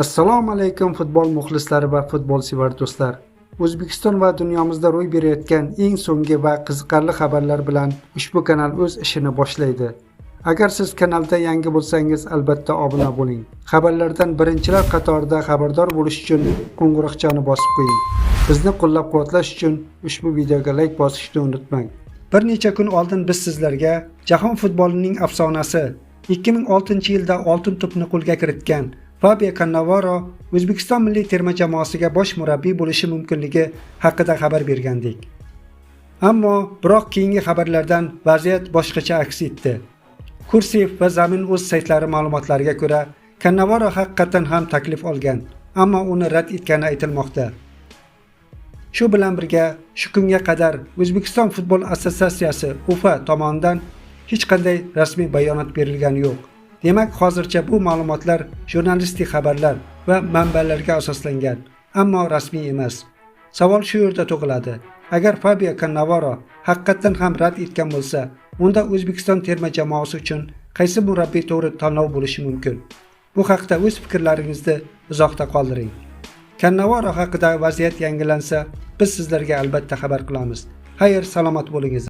Assalomu alaykum futbol muxlislari va futbolsevar do'stlar. O'zbekiston va dunyomizda ro'y berayotgan eng so'nggi va qiziqarli xabarlar bilan ushbu kanal o'z ishini boshlaydi. Agar siz kanalda yangi bo'lsangiz, albatta obuna bo'ling. Xabarlardan birinchilar qatorida xabardor bo'lish uchun qo'ng'iroqchani bosib qo'ying. Bizni qo'llab-quvvatlash uchun ushbu videoga like bosishni unutmang. Bir necha kun oldin biz sizlarga jahon futbolining afsonasi 2006-yilda oltin to'pni qo'lga kiritgan Fabio Cannavaro O'zbekiston milliy terma jamoasiga bosh murabbiy bo'lishi mumkinligi haqida xabar bergandik. Ammo biroq keyingi xabarlardan vaziyat boshqacha aks etdi. Kursiv va Zamin o'z saytlari ma'lumotlariga ko'ra, Cannavaro haqiqatan ham taklif olgan, ammo uni rad etgani aytilmoqda. Shu bilan birga, shu kunga qadar O'zbekiston futbol assotsiatsiyasi (UEFA) tomonidan hech qanday rasmiy bayonot berilgani yo'q. Demak, hozircha bu ma'lumotlar jurnalistik xabarlar va manbalarga asoslangan, ammo rasmiy emas. Savol shu yerda tug'iladi. Agar Fabio Cannavaro haqiqatan ham rad etgan bo'lsa, unda O'zbekiston terma jamoasi uchun qaysi murabbiy to'g'ri tanlov bo'lishi mumkin? Bu haqda o'z fikrlaringizni izohda qoldiring. Cannavaro haqida vaziyat yangilansa, biz sizlarga albatta xabar qilamiz. Xayr, salomat bo'lingiz.